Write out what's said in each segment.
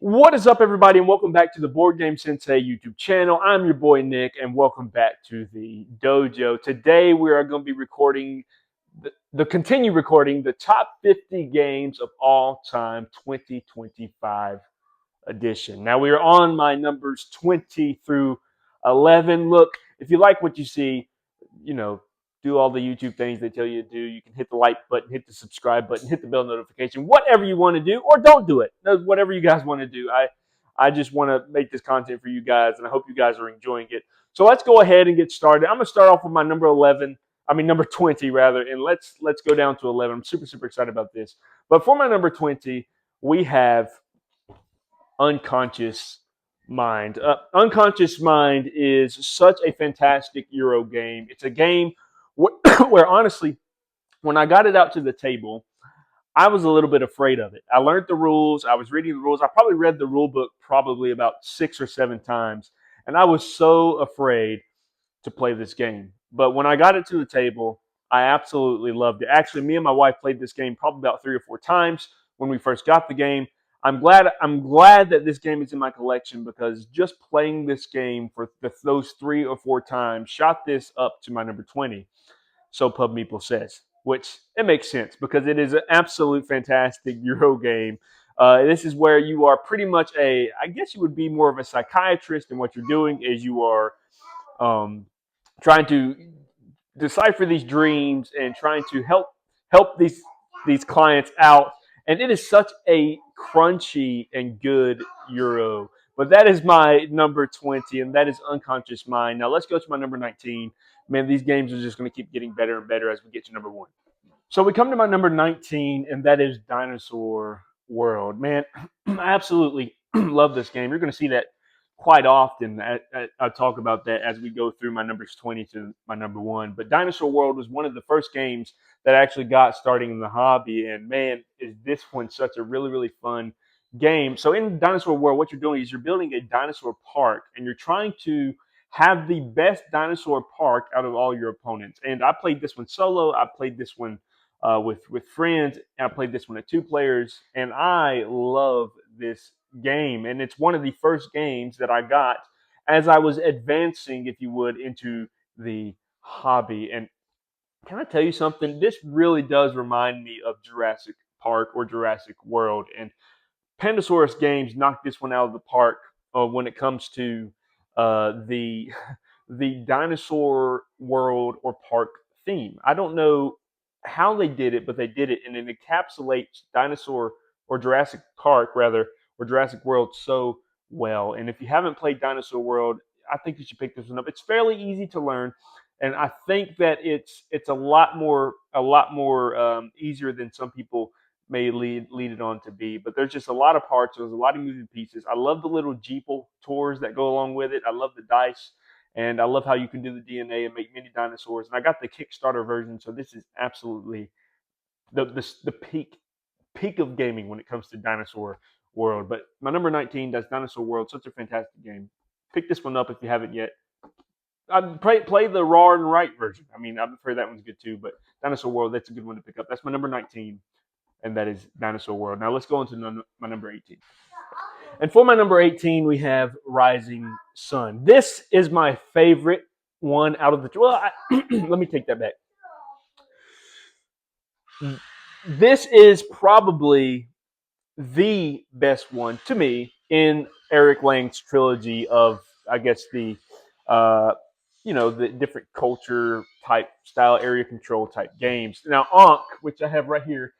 What is up, everybody, and welcome back to the Board Game Sensei YouTube channel. I'm your boy Nick, and welcome back to the dojo. Today, we are going to be recording continue recording the top 50 games of all time 2025 edition. Now, we are on my numbers 20 through 11. Look, if you like what you see, you know, do all the YouTube things they tell you to do. You can hit the like button, hit the subscribe button, hit the bell notification, whatever you want to do, or don't do it. Whatever you guys want to do. I just want to make this content for you guys, and I hope you guys are enjoying it. So let's go ahead and get started. I'm gonna start off with my number 11. I mean number 20 rather, and let's go down to 11. I'm super excited about this. But for my number 20, we have Unconscious Mind. Unconscious Mind is such a fantastic Euro game. It's a game where honestly, when I got it out to the table, I was a little bit afraid of it. I learned the rules. I was reading the rules. I probably read the rule book probably about 6 or 7 times, and I was so afraid to play this game. But when I got it to the table, I absolutely loved it. Actually, me and my wife played this game probably about 3 or 4 times when we first got the game. I'm glad that this game is in my collection because just playing this game for those 3 or 4 times shot this up to my number 20. So Pub Meeple says, which it makes sense because it is an absolute fantastic Euro game. This is where you are pretty much I guess you would be more of a psychiatrist, and what you're doing is you are um, trying to decipher these dreams and trying to help these clients out. And it is such a crunchy and good Euro. But that is my number 20, and that is Unconscious Mind. Now let's go to my number 19. Man, these games are just going to keep getting better and better as we get to number 1. So we come to my number 19, and that is Dinosaur World. Man, I absolutely love this game. You're going to see that quite often. I talk about that as we go through my numbers 20 to my number 1. But Dinosaur World was one of the first games that I actually got starting in the hobby. And man, is this one such a really fun game. So in Dinosaur World, what you're doing is you're building a dinosaur park, and you're trying to have the best dinosaur park out of all your opponents. And I played this one solo. I played this one with friends. And I played this one at 2 players, and I love this game. And it's one of the first games that I got as I was advancing, if you would, into the hobby. And can I tell you something? This really does remind me of Jurassic Park or Jurassic World. And Pandasaurus Games knocked this one out of the park when it comes to the the dinosaur world or park theme. I don't know how they did it, but they did it, and it encapsulates dinosaur or Jurassic Park rather, or Jurassic World so well. And if you haven't played Dinosaur World, I think you should pick this one up. It's fairly easy to learn, and I think that it's a lot more easier than some people may lead it on to be. But there's just a lot of parts. There's a lot of moving pieces. I love the little Jeeple tours that go along with it. I love the dice, and I love how you can do the DNA and make mini dinosaurs. And I got the Kickstarter version, so this is absolutely the peak of gaming when it comes to Dinosaur World. But my number 19, that's Dinosaur World. Such a fantastic game. Pick this one up if you haven't yet. I'd play the raw and right version. I mean, I'm afraid that one's good too. But Dinosaur World, that's a good one to pick up. That's my number 19, and that is Dinosaur World. Now let's go on to my number 18. And for my number 18, we have Rising Sun. This is my favorite one out of the. Well, let me take that back. This is probably the best one to me in Eric Lang's trilogy of, I guess, uh, the different culture type style area control type games. Now, Ankh, which I have right here,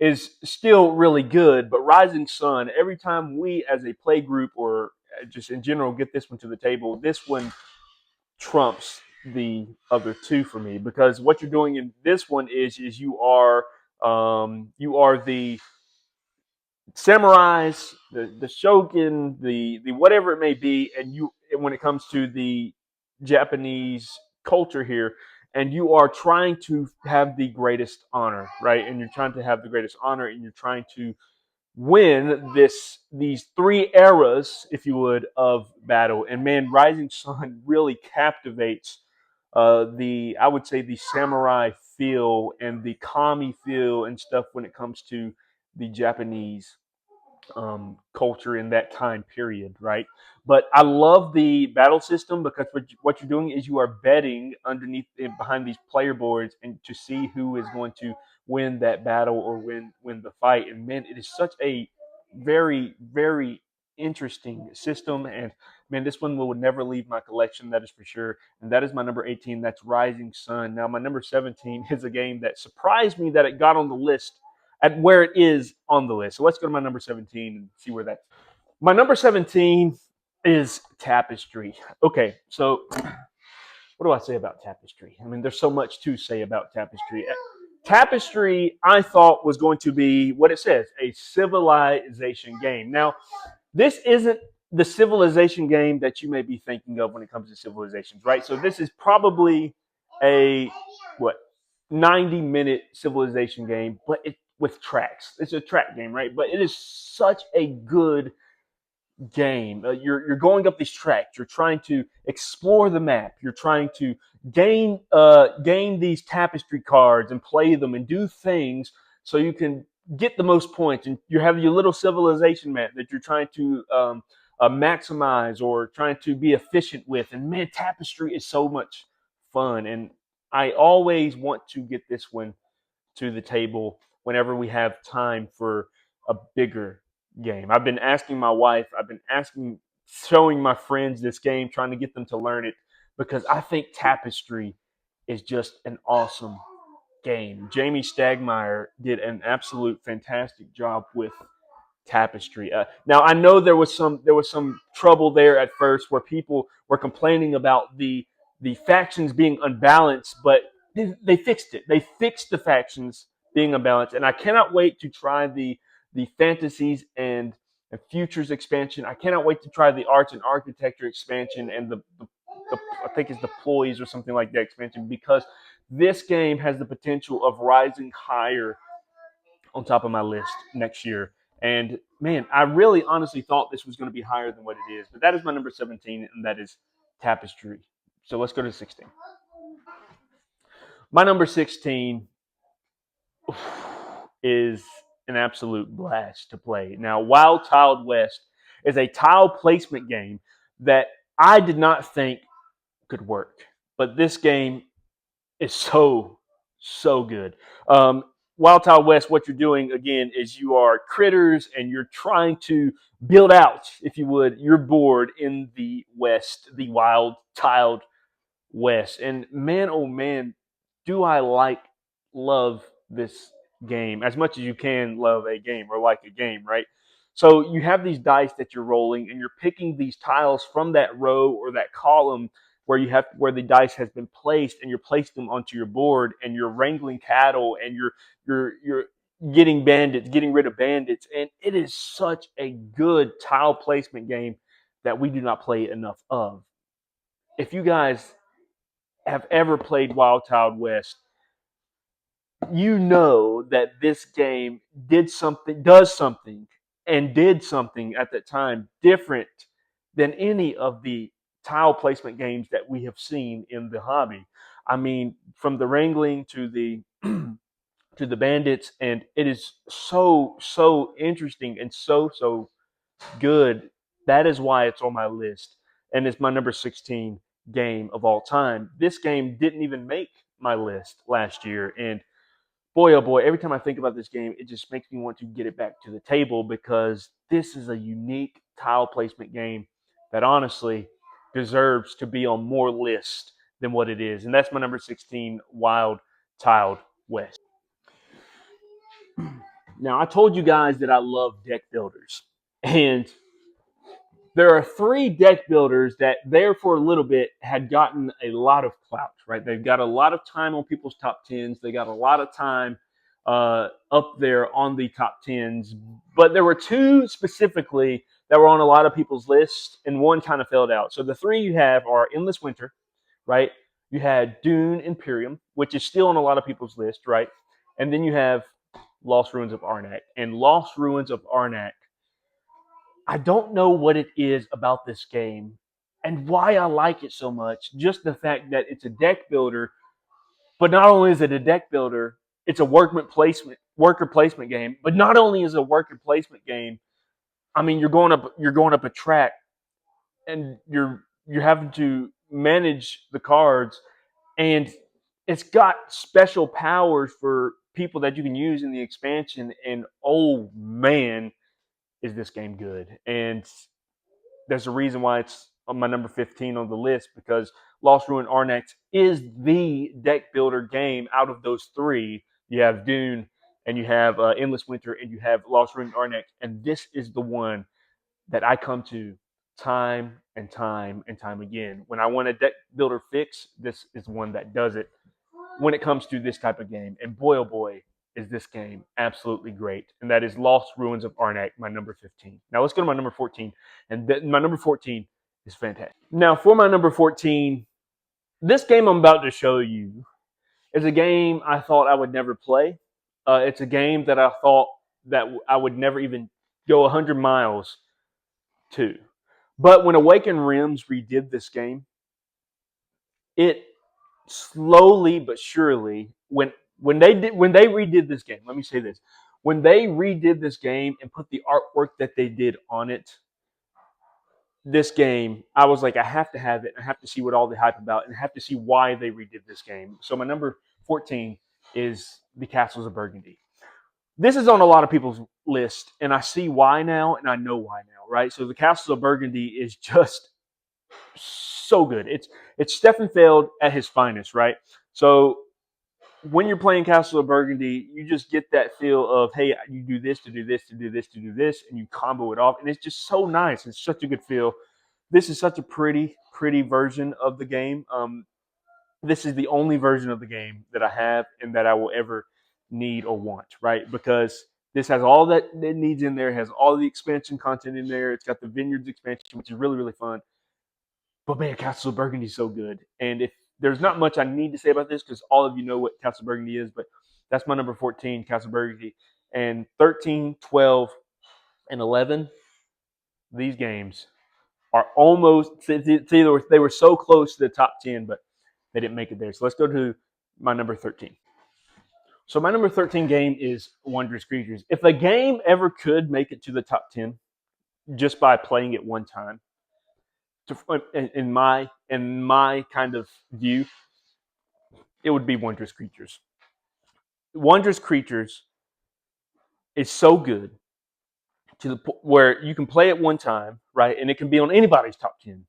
is still really good, but Rising Sun, every time we as a play group or just in general get this one to the table, this one trumps the other two for me, because what you're doing in this one is you are the samurais, the shogun, the whatever it may be, and when it comes to the Japanese culture here, and you are trying to have the greatest honor, right? And you're trying to have the greatest honor, and you're trying to win these 3 eras, if you would, of battle. And man, Rising Sun really captivates the I would say the samurai feel and the kami feel and stuff when it comes to the Japanese culture in that time period, right? But I love the battle system because what you're doing is you are betting underneath behind these player boards and to see who is going to win that battle or win the fight. And man, it is such a very interesting system. And man, this one will never leave my collection. That is for sure. And that is my number 18. That's Rising Sun. Now my number 17 is a game that surprised me that it got on the list at where it is on the list. So let's go to my number 17 and see where that's. My number 17 is Tapestry. Okay, so what do I say about Tapestry? I mean, there's so much to say about Tapestry. Tapestry, I thought, was going to be what it says, a civilization game. Now, this isn't the civilization game that you may be thinking of when it comes to civilizations, right? So this is probably a what 90-minute civilization game, but it with tracks. It's a track game, right? But it is such a good game. You're going up these tracks. You're trying to explore the map. You're trying to gain these tapestry cards and play them and do things so you can get the most points. And you have your little civilization map that you're trying to maximize or trying to be efficient with. And man, tapestry is so much fun. And I always want to get this one to the table whenever we have time for a bigger game. I've been asking my wife, I've been showing my friends this game, trying to get them to learn it because I think Tapestry is just an awesome game. Jamie Stagmeyer did an absolute fantastic job with Tapestry. Now I know there was some trouble there at first where people were complaining about the factions being unbalanced, but they fixed it. They fixed the factions being unbalanced, and I cannot wait to try the fantasies and futures expansion. I cannot wait to try the arts and architecture expansion and the I think it's the ploys or something like that expansion because this game has the potential of rising higher on top of my list next year. And man, I really honestly thought this was going to be higher than what it is. But that is my number 17, and that is Tapestry. So let's go to 16. My number 16 is an absolute blast to play. Now, Wild Tiled West is a tile placement game that I did not think could work. But this game is so good. Wild Tile West, what you're doing again is you are critters and you're trying to build out, if you would, your board in the West, the wild tiled West. And man, oh man, do I love this game as much as you can love a game or like a game, right? So you have these dice that you're rolling and you're picking these tiles from that row or that column where the dice has been placed and you're placing them onto your board and you're wrangling cattle and you're getting bandits, getting rid of bandits. And it is such a good tile placement game that we do not play enough of. If you guys have ever played Wild Child West, you know that this game does something, and did something at that time different than any of the tile placement games that we have seen in the hobby. I mean, from the wrangling to the to the bandits, and it is so interesting and so good. That is why it's on my list, and it's my number 16 game of all time. This game didn't even make my list last year, and boy, oh boy, every time I think about this game, it just makes me want to get it back to the table because this is a unique tile placement game that honestly deserves to be on more lists than what it is. And that's my number 16, Wild Tiled West. Now, I told you guys that I love deck builders. And there are three deck builders that there for a little bit had gotten a lot of clout, right? They've got a lot of time on people's top tens. They got a lot of time up there on the top tens. But there were two specifically that were on a lot of people's lists, and one kind of failed out. So the three you have are Endless Winter, right? You had Dune Imperium, which is still on a lot of people's list, right? And then you have Lost Ruins of Arnak. And Lost Ruins of Arnak, I don't know what it is about this game and why I like it so much. Just the fact that it's a deck builder, but not only is it a deck builder, it's a worker placement game. But not only is it a worker placement game, I mean, you're going up a track, and you're having to manage the cards, and it's got special powers for people that you can use in the expansion. And oh man, is this game good? And there's a reason why it's on my number 15 on the list, because Lost Ruin Arnex is the deck builder game out of those three. You have Dune, and you have Endless Winter, and you have Lost Ruin Arnex, and this is the one that I come to time and time and time again. When I want a deck builder fix, this is one that does it when it comes to this type of game. And boy, oh boy, is this game absolutely great. And that is Lost Ruins of Arnak, my number 15. Now let's go to my number 14. And my number 14 is fantastic. Now, for my number 14, this game I'm about to show you is a game I thought I would never play. It's a game that I thought that I would never even go 100 miles to. But when Awakened Realms redid this game, it slowly but surely, when they redid this game, let me say this. When they redid this game and put the artwork that they did on it, this game, I was like, I have to have it. I have to see what all the hype about, and I have to see why they redid this game. So my number 14 is the Castles of Burgundy. This is on a lot of people's list, and I see why now, and I know why now, right? So the Castles of Burgundy is just so good. It's Stefan Feld at his finest, right? So when you're playing Castle of Burgundy, you just get that feel of, hey, you do this to do this to do this to do this, and you combo it off, and it's just so nice. It's such a good feel. This is such a pretty, pretty version of the game. This is the only version of the game that I have and that I will ever need or want, right? Because this has all that it needs in there. It has all the expansion content in there. It's got the Vineyards expansion, which is really, really fun. But man, Castle of Burgundy is so good. And if there's not much I need to say about this, because all of you know what Castle of Burgundy is, but that's my number 14, Castle of Burgundy. And 13, 12, and 11, these games are almost, either they were so close to the top 10, but they didn't make it there. So let's go to my number 13. So my number 13 game is Wondrous Creatures. If a game ever could make it to the top 10 just by playing it one time, in my kind of view, it would be Wondrous Creatures. Wondrous Creatures is so good to the point where you can play it one time, right? And it can be on anybody's top 10.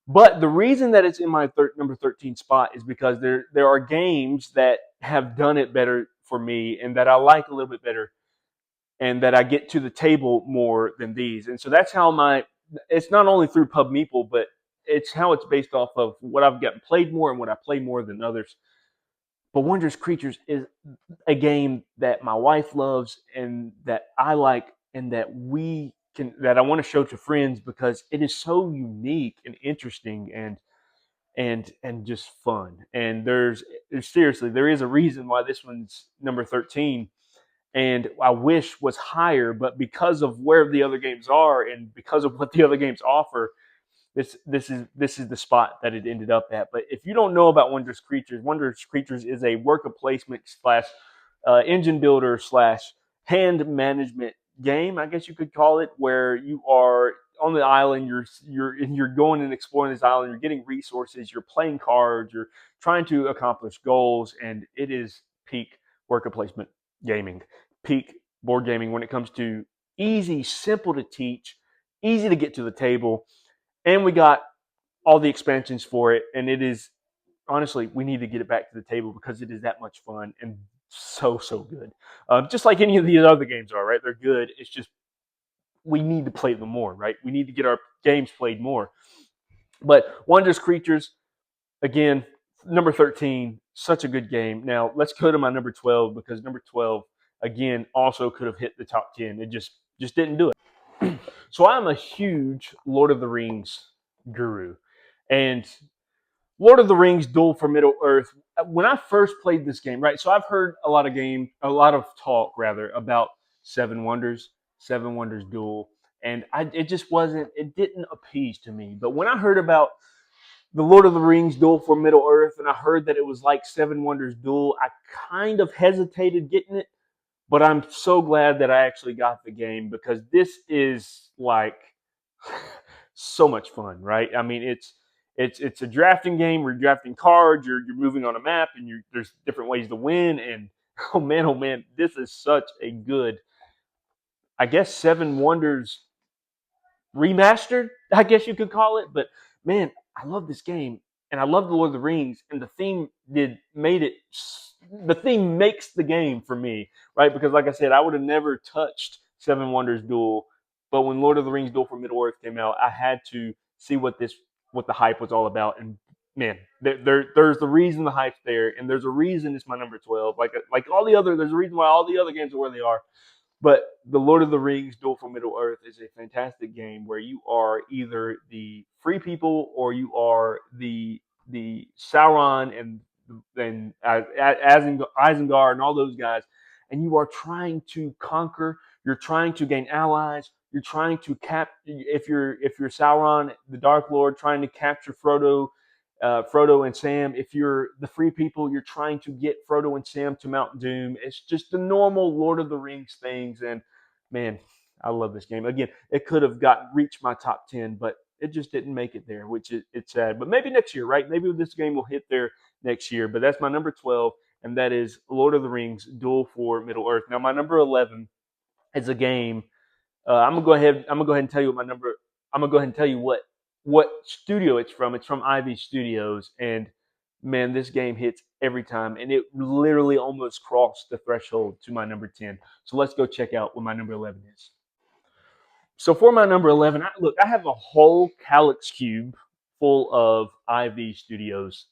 But the reason that it's in my number 13 spot is because there are games that have done it better for me and that I like a little bit better and that I get to the table more than these. And so that's how it's not only through Pub Meeple, but it's how it's based off of what I've gotten played more and what I play more than others. But Wondrous Creatures is a game that my wife loves and that I like and that I want to show to friends because it is so unique and interesting and just fun. And there's seriously, there is a reason why this one's number 13 and I wish was higher, but because of where the other games are and because of what the other games offer, this is the spot that it ended up at. But if you don't know about Wondrous Creatures is a worker placement slash engine builder slash hand management game, I guess you could call it, where you are on the island, you're going and exploring this island, you're getting resources, you're playing cards, you're trying to accomplish goals, and it is peak worker placement gaming, peak board gaming when it comes to easy, simple to teach, easy to get to the table, and we got all the expansions for it. And it is honestly, we need to get it back to the table because it is that much fun and so good. Just like any of these other games are, right? They're good. It's just we need to play them more, right? We need to get our games played more. But Wondrous Creatures, again, number 13, such a good game. Now let's go to my number 12 because number 12 again also could have hit the top 10. It just didn't do it. So I'm a huge Lord of the Rings guru. And Lord of the Rings Duel for Middle Earth, when I first played this game, right? So I've heard a lot of talk rather about Seven Wonders Duel, and it didn't appease to me. But when I heard about the Lord of the Rings Duel for Middle Earth, and I heard that it was like Seven Wonders Duel, I kind of hesitated getting it. But I'm so glad that I actually got the game because this is like so much fun, right? I mean, it's a drafting game. We're drafting cards. You're moving on a map, and there's different ways to win. And oh man, this is such a good, I guess, Seven Wonders remastered, I guess you could call it. But man, I love this game, and I love the Lord of the Rings, and the theme did made it. The theme makes the game for me, right? Because like I said, I would have never touched Seven Wonders Duel, but when Lord of the Rings Duel for Middle Earth came out, I had to see what the hype was all about, and man, there's the reason the hype's there, and there's a reason it's my number 12. Like all the other, there's a reason why all the other games are where they are. But the Lord of the Rings Duel for Middle Earth is a fantastic game where you are either the free people or you are the Sauron and Isengard and all those guys, and you are trying to conquer. You're trying to gain allies. You're trying to if you're Sauron, the Dark Lord, trying to capture Frodo and Sam. If you're the free people, you're trying to get Frodo and Sam to Mount Doom. It's just the normal Lord of the Rings things. And man, I love this game. Again, it could have reached my top 10, but it just didn't make it there, which it's sad. But maybe next year, right? Maybe this game will hit there next year. But that's my number 12, and that is Lord of the Rings Duel for Middle Earth. Now, my number 11 is a game. I'm gonna go ahead. I'm gonna go ahead and tell you what my number. I'm gonna go ahead and tell you what studio it's from. It's from Ivy Studios, and man, this game hits every time, and it literally almost crossed the threshold to my number 10. So let's go check out what my number 11 is. So for my number 11, look, I have a whole Calyx cube full of Ivy Studios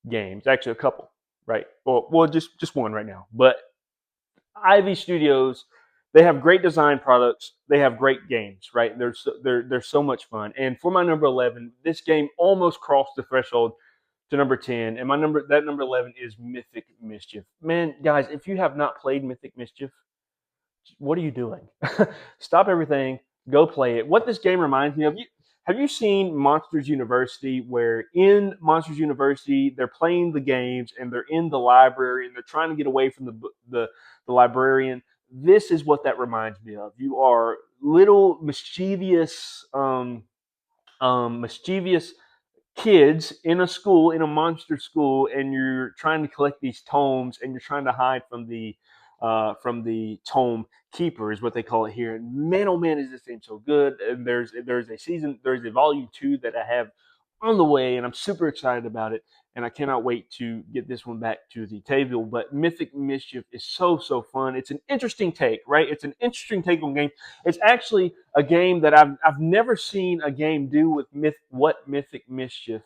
games. Actually, a couple, right? Well, just one right now, but Ivy Studios, they have great design products. They have great games, right? They're so much fun. And for my number 11, this game almost crossed the threshold to number 10. And that number 11 is Mythic Mischief. Man, guys, if you have not played Mythic Mischief, what are you doing? Stop everything, go play it. What this game reminds me of, have you seen Monsters University, where in Monsters University they're playing the games and they're in the library and they're trying to get away from the librarian? This is what that reminds me of. You are little mischievous kids in a school, in a monster school, and you're trying to collect these tomes, and you're trying to hide from the tome keeper, is what they call it here. And man, oh man, is this game so good! And there's a volume 2 that I have on the way, and I'm super excited about it. And I cannot wait to get this one back to the table. But Mythic Mischief is so fun. It's an interesting take, right? It's an interesting take on game. It's actually a game that I've never seen a game do with what Mythic Mischief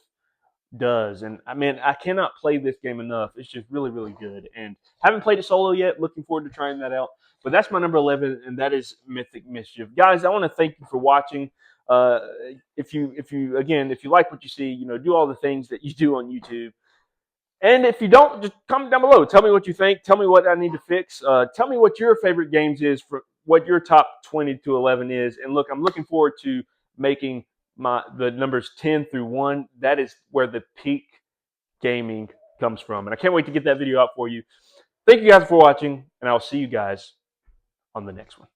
does. And I mean, I cannot play this game enough. It's just really good. And haven't played it solo yet. Looking forward to trying that out. But that's my number 11, and that is Mythic Mischief. Guys, I want to thank you for watching. Uh, if you like what you see, do all the things that you do on YouTube. And if you don't, just comment down below. Tell me what you think. Tell me what I need to fix. Tell me what your favorite games is, for what your top 20 to 11 is. And look, I'm looking forward to making the numbers 10 through 1. That is where the peak gaming comes from. And I can't wait to get that video out for you. Thank you guys for watching, and I'll see you guys on the next one.